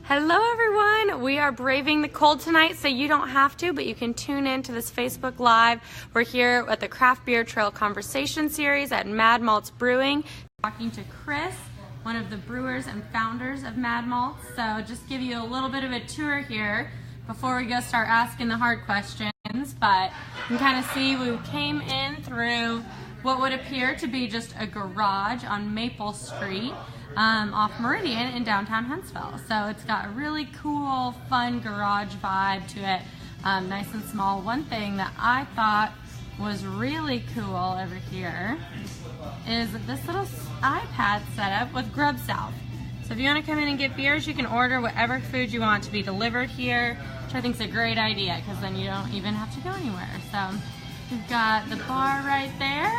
Hello everyone, we are braving the cold tonight, so you don't have to, but you can tune in to this Facebook Live. We're here at the Craft Beer Trail Conversation Series at Malts Brewing, talking to Chris, one of the brewers and founders of Malts. So just give you a little bit of a tour here before we go start asking the hard questions, but you can kind of see we came in through what would appear to be just a garage on Maple Street. Off Meridian in downtown Huntsville. So it's got a really cool, fun garage vibe to it, nice and small. One thing that I thought was really cool over here is this little iPad setup with Grub South. So if you want to come in and get beers, you can order whatever food you want to be delivered here, which I think is a great idea because then you don't even have to go anywhere. So we've got the bar right there.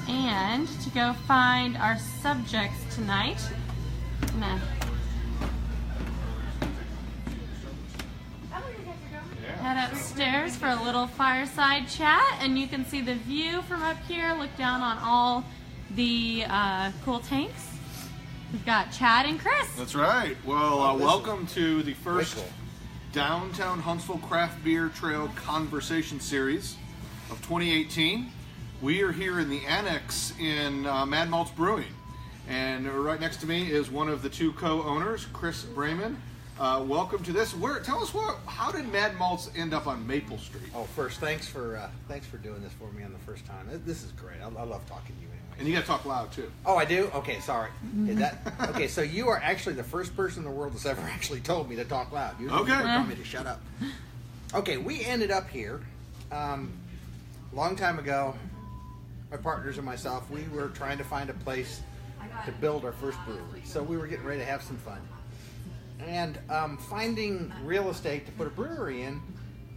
And to go find our subjects tonight, I'm gonna head upstairs for a little fireside chat, and you can see the view from up here. Look down on all the cool tanks. We've got Chad and Chris. That's right. Well, welcome to the first Downtown Huntsville Craft Beer Trail Conversation Series of 2018. We are here in the annex in Malts Brewing, and right next to me is one of the two co-owners, Chris Brayman. Welcome to this. Tell us how did Malts end up on Maple Street? Oh, first, thanks for doing this for me on the first time. This is great. I love talking to you anyway. And you got to talk loud too. Oh, I do? Okay, sorry. Okay, so you are actually the first person in the world that's ever actually told me to talk loud. Usually people tell me to shut up. Okay, we ended up here long time ago. My partners and myself, we were trying to find a place to build our first brewery. So we were getting ready to have some fun. And finding real estate to put a brewery in,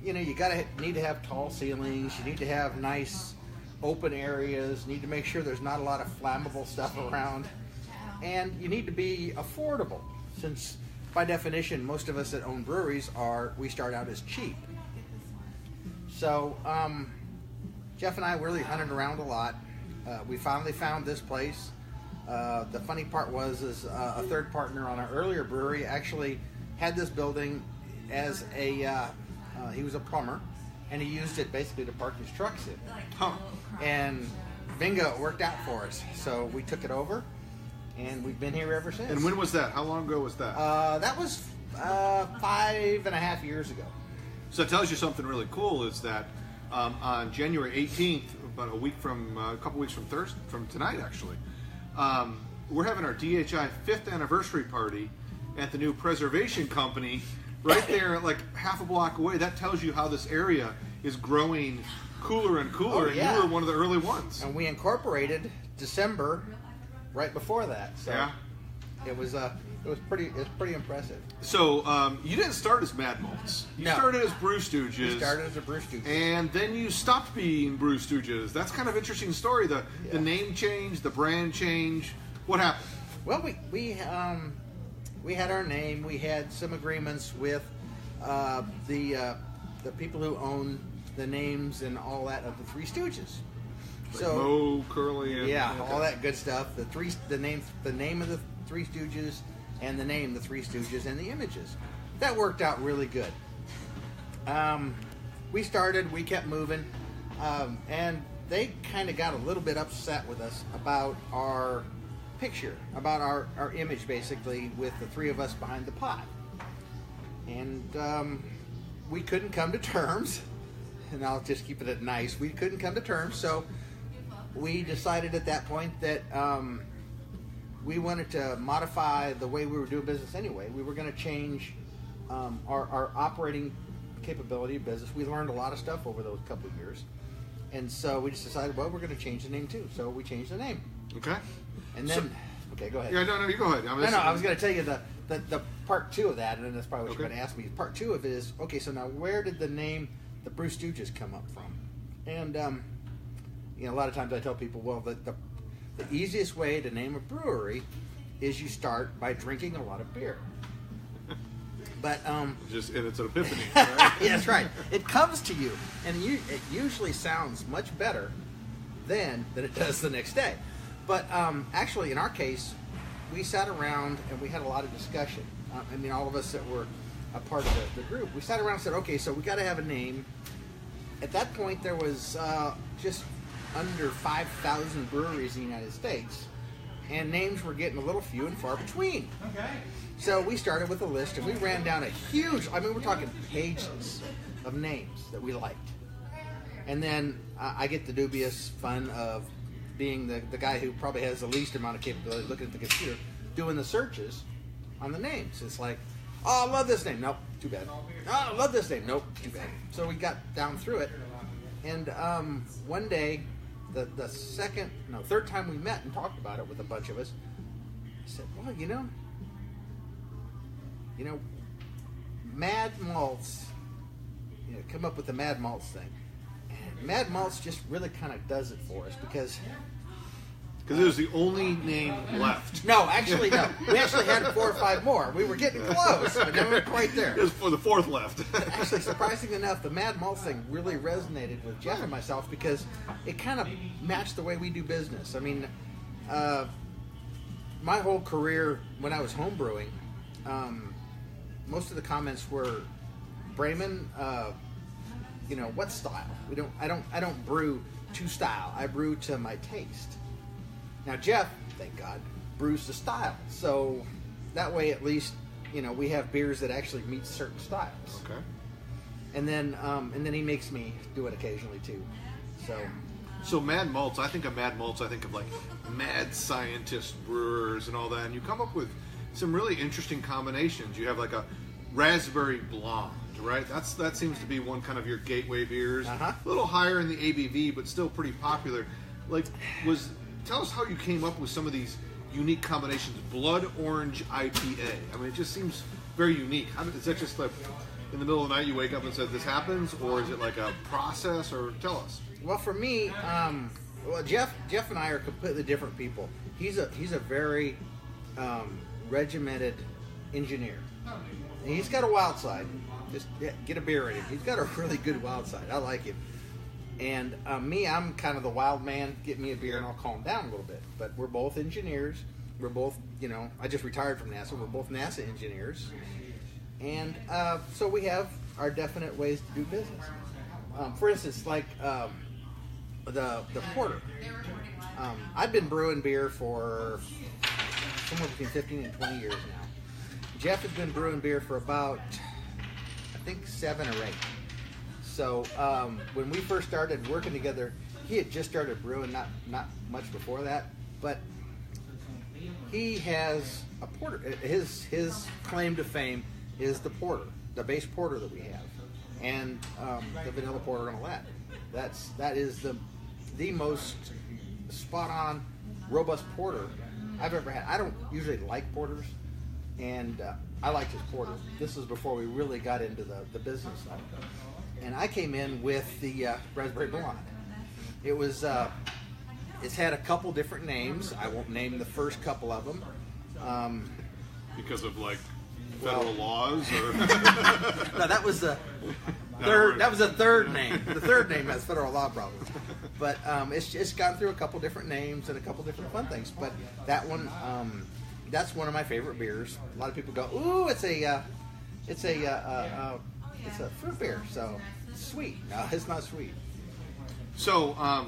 you know, you need to have tall ceilings, you need to have nice open areas, you need to make sure there's not a lot of flammable stuff around, and you need to be affordable, since by definition, most of us that own breweries we start out as cheap. So, Jeff and I really hunted around a lot. We finally found this place. The funny part was a third partner on our earlier brewery actually had this building as he was a plumber, and he used it basically to park his trucks in. And bingo, it worked out for us. So we took it over, and we've been here ever since. And when was that? How long ago was that? That was 5.5 years ago. So it tells you something really cool is that on January 18th, about a couple weeks from tonight actually, we're having our DHI 5th anniversary party at the new Preservation Company right there, like half a block away. That tells you how this area is growing cooler and cooler, and you were one of the early ones. And we incorporated December right before that. So yeah. It was pretty impressive. So you didn't start as Malts. You started as Brew Stooges. We started as a Brew Stooges. And then you stopped being Brew Stooges. That's kind of an interesting story. The name change, the brand change. What happened? Well, we had our name. We had some agreements with the people who own the names and all that of the Three Stooges. Like Moe, Curly, and all that good stuff. The name of the Three Stooges, and the name, the Three Stooges, and the images. That worked out really good. We kept moving, and they kind of got a little bit upset with us about our picture, about our image, basically, with the three of us behind the pot. And we couldn't come to terms, and I'll just keep it nice. We couldn't come to terms, so we decided at that point that we wanted to modify the way we were doing business anyway. We were going to change our operating capability of business. We learned a lot of stuff over those couple of years. And so we just decided, well, we're going to change the name too. So we changed the name. Okay. And then, okay, go ahead. Yeah, no, you go ahead. I was going to tell you the part two of that, and then that's probably what you're going to ask me. Part two of it is, okay, so now where did the name, the Brew Stooges, come up from? And, a lot of times I tell people, well, the easiest way to name a brewery is you start by drinking a lot of beer. But and it's an epiphany, right? Yeah, that's right. It comes to you, and it usually sounds much better than it does the next day. But actually, in our case, we sat around and we had a lot of discussion. I mean, all of us that were a part of the group, we sat around and said, okay, so we got to have a name. At that point, there was just under 5,000 breweries in the United States, and names were getting a little few and far between. Okay. So we started with a list, and we ran down a huge, I mean, we're talking pages of names that we liked. And then I get the dubious fun of being the guy who probably has the least amount of capability, looking at the computer, doing the searches on the names. It's like, oh, I love this name. Nope, too bad. Oh, I love this name. Nope, too bad. So we got down through it. And one day, the third time we met and talked about it with a bunch of us, I said, well, you know, Mad Malts, come up with the Mad Malts thing. And Mad Malts just really kind of does it for us because it was the only name left. No, actually, no. We actually had 4 or 5 more. We were getting close, but never quite there. It was for the 4th left. Actually, surprisingly enough, the Mad Malts thing really resonated with Jeff and myself because it kind of matched the way we do business. I mean, my whole career when I was home brewing, most of the comments were, Brayman, what style? I don't brew to style. I brew to my taste. Now Jeff, thank God, brews to style. So that way at least, we have beers that actually meet certain styles. Okay. And then he makes me do it occasionally too. So Mad Malts, I think of Mad Malts, I think of like mad scientist brewers and all that, and you come up with some really interesting combinations. You have like a raspberry blonde, right? That seems to be one kind of your gateway beers. Uh-huh. A little higher in the ABV, but still pretty popular. Tell us how you came up with some of these unique combinations. Blood Orange IPA. I mean, it just seems very unique. Is that just like in the middle of the night you wake up and said this happens, or is it like a process? Or tell us. Well, for me, Jeff and I are completely different people. He's a very regimented engineer. And he's got a wild side. Just get a beer in him. He's got a really good wild side. I like him. And me, I'm kind of the wild man. Get me a beer and I'll calm down a little bit. But we're both engineers. We're both, I just retired from NASA. We're both NASA engineers. And so we have our definite ways to do business. For instance, like the porter. I've been brewing beer for somewhere between 15 and 20 years now. Jeff has been brewing beer for about, I think, 7 or 8. So when we first started working together, he had just started brewing, not much before that, but he has a porter. His claim to fame is the porter, the base porter that we have, and the vanilla porter on a lat. That is the most spot on, robust porter I've ever had. I don't usually like porters, and I liked his porter. This is before we really got into the business of it. And I came in with the Raspberry Blonde. It was, it's had a couple different names. I won't name the first couple of them. Because of like federal laws, or no, that was the third. That was the third name. The third name has federal law problems. But it's gone through a couple different names and a couple different fun things. But that one, that's one of my favorite beers. A lot of people go, "Ooh, it's a fruit beer, so it's sweet." No, it's not sweet. So, a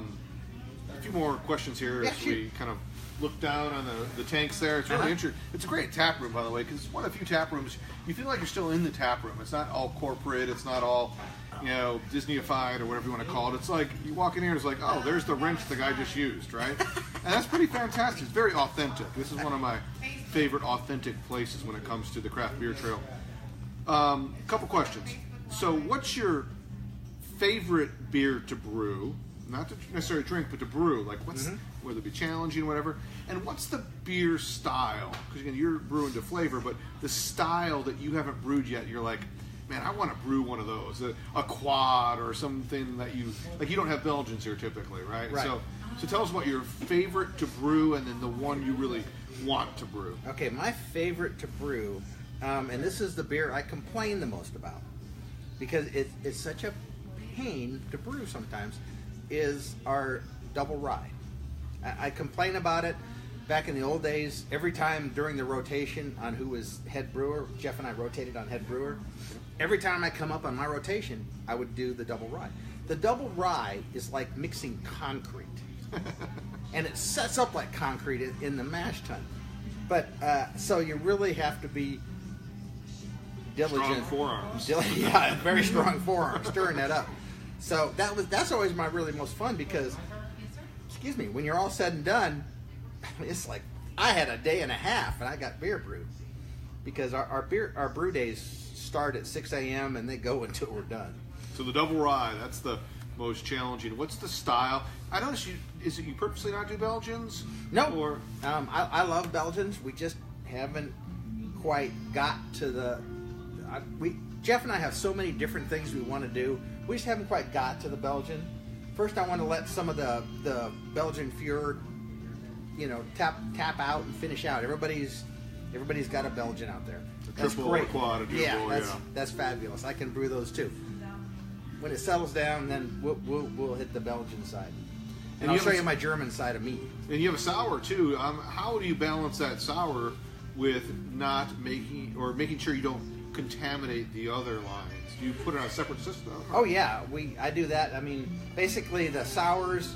few more questions here as shoot. we kind of look down on the tanks there. It's really interesting. It's a great tap room, by the way, because it's one of the few tap rooms you feel like you're still in the tap room. It's not all corporate. It's not all, Disneyified or whatever you want to call it. It's like you walk in here and it's like, oh, there's the wrench the guy just used, right? And that's pretty fantastic. It's very authentic. This is one of my favorite authentic places when it comes to the craft beer trail. Couple questions. So what's your favorite beer to brew? Not to necessarily drink, but to brew. Like, whether it be challenging or whatever. And what's the beer style? Because, again, you're brewing to flavor, but the style that you haven't brewed yet, you're like, man, I want to brew one of those. A quad or something that you don't have Belgians here typically, right? Right. So tell us about your favorite to brew and then the one you really want to brew. Okay, my favorite to brew, and this is the beer I complain the most about because it's such a pain to brew sometimes, is our double rye. I complain about it. back in the old days, every time during the rotation on who was head brewer, Jeff and I rotated on head brewer. Every time I come up on my rotation, I would do the double rye. The double rye is like mixing concrete. And it sets up like concrete in the mash tun. But, so you really have to be diligent. Strong forearms. Yeah, very strong forearms, stirring that up. So that's always my really most fun because, excuse me, when you're all said and done, it's like I had a day and a half and I got beer brewed because our brew days start at 6 a.m. and they go until we're done. So the double rye, that's the most challenging. What's the style? I noticed is it you purposely not do Belgians? No. Or I love Belgians. We just haven't quite got to the. Jeff and I have so many different things we want to do. We just haven't quite got to the Belgian. First, I want to let some of the Belgian Fjord, tap out and finish out. Everybody's got a Belgian out there. That's triple great. Or quad. That's fabulous. I can brew those too. When it settles down, then we'll hit the Belgian side. And I'll show you my German side of meat. And you have a sour too. How do you balance that sour with not making sure you don't contaminate the other lines? Do you put it on a separate system? Oh yeah, I do that. I mean, basically the sours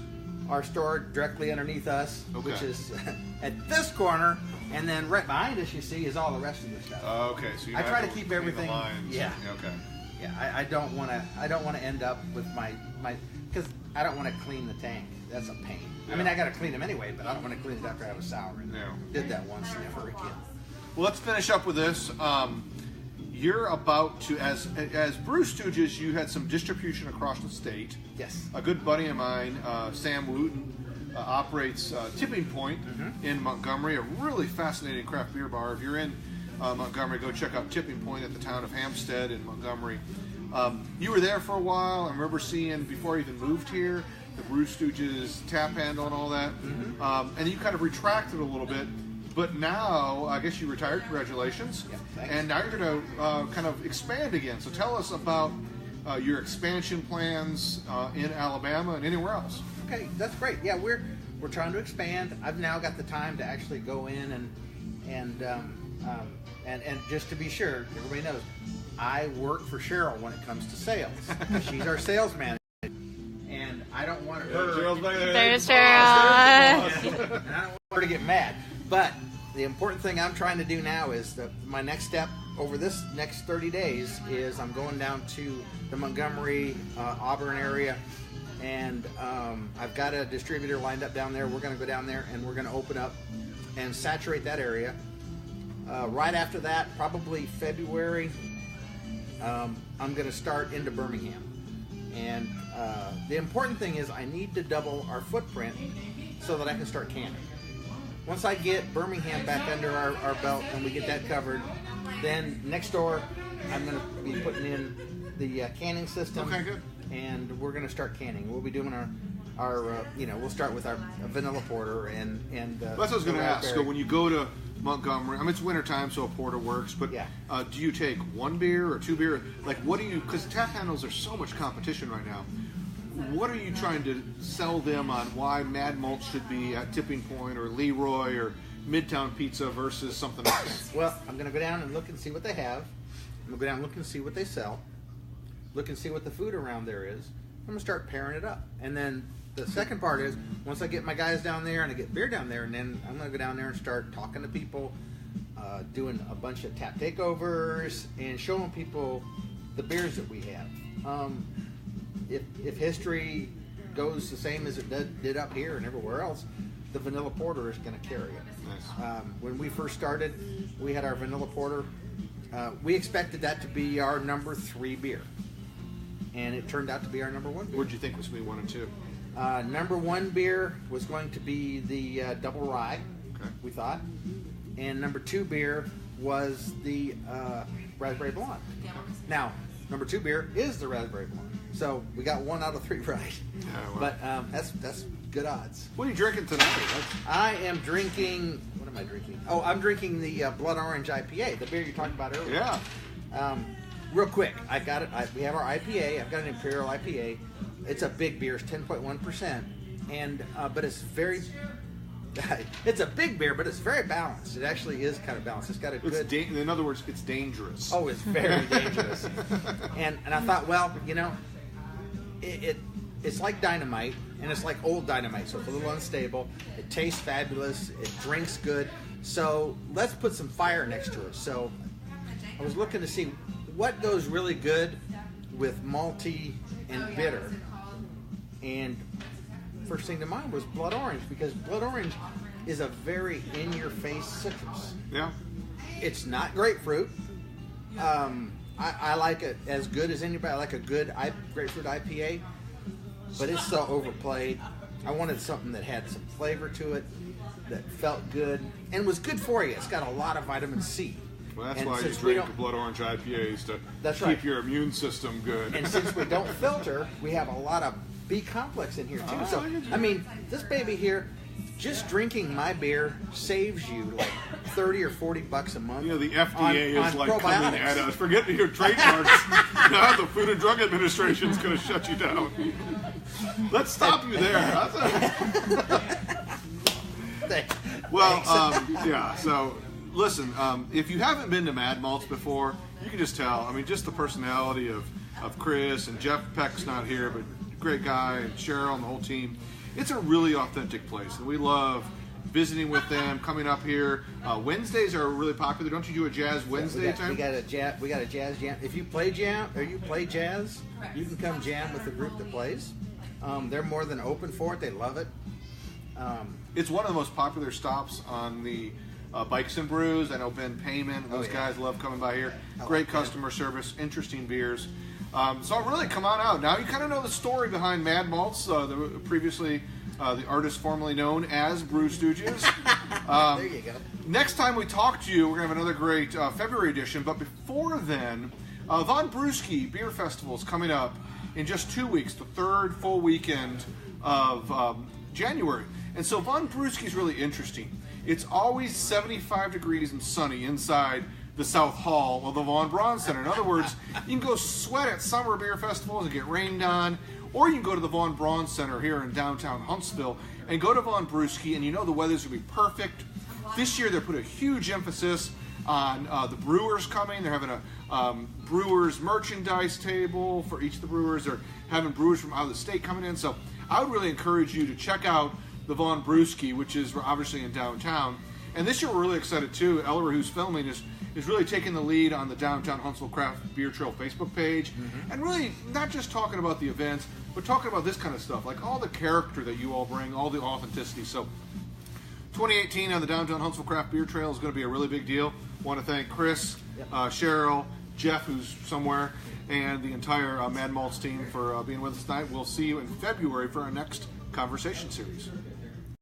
are stored directly underneath us, which is at this corner, and then right behind us, you see, is all the rest of the stuff. Okay, so I try to keep everything. The lines. Yeah. Okay. Yeah, I don't want to end up with my because I don't want to clean the tank. That's a pain. Yeah. I mean, I got to clean them anyway, but I don't want to clean it after I have a sour in there. Yeah. Did that once, never again. Well, let's finish up with this. You're about to, as Brew Stooges, you had some distribution across the state. Yes. A good buddy of mine, Sam Wooten, operates Tipping Point in Montgomery, a really fascinating craft beer bar. If you're in Montgomery, go check out Tipping Point at the town of Hampstead in Montgomery. You were there for a while. I remember seeing, before I even moved here, the Brew Stooges tap handle and all that. And you kind of retracted a little bit. But now, I guess you retired. Congratulations. Yeah, thanks. And now you're going to kind of expand again. So tell us about your expansion plans in Alabama and anywhere else. Okay, that's great. Yeah, we're trying to expand. I've now got the time to actually go in and just to be sure, everybody knows, I work for Cheryl when it comes to sales. She's our sales manager. And I don't want her. There's Cheryl. And I don't want her to get mad. But the important thing I'm trying to do now is that my next step over this next 30 days is I'm going down to the Montgomery, Auburn area, and I've got a distributor lined up down there. We're going to go down there and we're going to open up and saturate that area. Right after that, probably February, I'm going to start into Birmingham. And the important thing is I need to double our footprint so that I can start canning. Once I get Birmingham back under our belt and we get that covered, then next door I'm going to be putting in the canning system. Okay, good. And we're going to start canning. We'll be doing our we'll start with our vanilla porter and that's what I was going to ask. So when you go to Montgomery, I mean it's winter time, so a porter works. But yeah. Do you take one beer or two beer? Like, what do you? Because tap handles, there's so much competition right now. What are you trying to sell them on why Mad Malts should be at Tipping Point or Leroy or Midtown Pizza versus something else? Well, I'm going to go down and look and see what they have. I'm going to go down and look and see what they sell. Look and see what the food around there is. I'm going to start pairing it up. And then the second part is, once I get my guys down there and I get beer down there, and then I'm going to go down there and start talking to people, doing a bunch of tap takeovers, and showing people the beers that we have. If history goes the same as it did up here and everywhere else, the vanilla porter is going to carry it. Nice. When we first started, we had our vanilla porter. We expected that to be our number 3 beer, and it turned out to be our number 1 beer. What did you think was going to be 1 and 2? Number 1 beer was going to be the double rye, we thought, and number 2 beer was the raspberry blonde. Now, number 2 beer is the raspberry blonde. So we got 1 out of 3 right. Yeah, well. But that's good odds. What are you drinking tonight? I am drinking. What am I drinking? Oh, I'm drinking the Blood Orange IPA, the beer you talked about earlier. Yeah. Real quick, I got it. We have our IPA. I've got an Imperial IPA. It's a big beer. It's 10.1%, and but it's very. It's a big beer, but it's very balanced. It actually is kind of balanced. It's got a good... in other words, it's dangerous. Oh, it's very dangerous. And I thought, well, you know, it's like dynamite, and it's like old dynamite, so it's a little unstable. It tastes fabulous. It drinks good. So let's put some fire next to it. So I was looking to see what goes really good with malty and bitter. And first thing to mind was blood orange, because blood orange is a very in-your-face citrus. Yeah. It's not grapefruit. I like it as good as anybody. I like a good grapefruit IPA, but it's so overplayed. I wanted something that had some flavor to it, that felt good, and was good for you. It's got a lot of vitamin C. Well, that's why you drink the blood orange IPAs, to keep your immune system good. And since we don't filter, we have a lot of B complex in here too. So, I mean, this baby here, just drinking my beer saves you like $30 or $40 a month. You know, the FDA is like coming at us. Forget your trademarks. Now the Food and Drug Administration is going to shut you down. Let's stop you there. Well, yeah. So, listen. If you haven't been to Mad Malts before, you can just tell. I mean, just the personality of Chris and Jeff Peck's not here, but great guy, and Cheryl and the whole team. It's a really authentic place, and we love visiting with them. Coming up here, Wednesdays are really popular. Don't you do a jazz Wednesday time? We got a jazz jam. If you play jazz, you can come jam with the group that plays. They're more than open for it. They love it. It's one of the most popular stops on the Bikes and Brews. I know Ben Payman, those guys love coming by here. Great customer service, interesting beers. So really, come on out. Now you kind of know the story behind Mad Malts, previously the artist formerly known as Brew Stooges. There you go. Next time we talk to you, we're going to have another great February edition. But before then, Von Brewski Beer Festival is coming up in just 2 weeks, the third full weekend of January. And so Von Brewski is really interesting. It's always 75 degrees and sunny inside the South Hall of the Von Braun Center. In other words, you can go sweat at summer beer festivals and get rained on, or you can go to the Von Braun Center here in downtown Huntsville and go to Von Brewski, and you know the weather's going to be perfect. This year they put a huge emphasis on the brewers coming. They're having a brewers merchandise table for each of the brewers. They're having brewers from out of the state coming in. So I would really encourage you to check out the Von Brewski, which is obviously in downtown. And this year we're really excited too. Ellery, who's filming, is really taking the lead on the Downtown Huntsville Craft Beer Trail Facebook page. And really not just talking about the events, but talking about this kind of stuff, like all the character that you all bring, all the authenticity. So 2018 on the Downtown Huntsville Craft Beer Trail is going to be a really big deal. Want to thank Chris, Cheryl, Jeff, who's somewhere, and the entire Mad Malts team for being with us tonight. We'll see you in February for our next conversation series.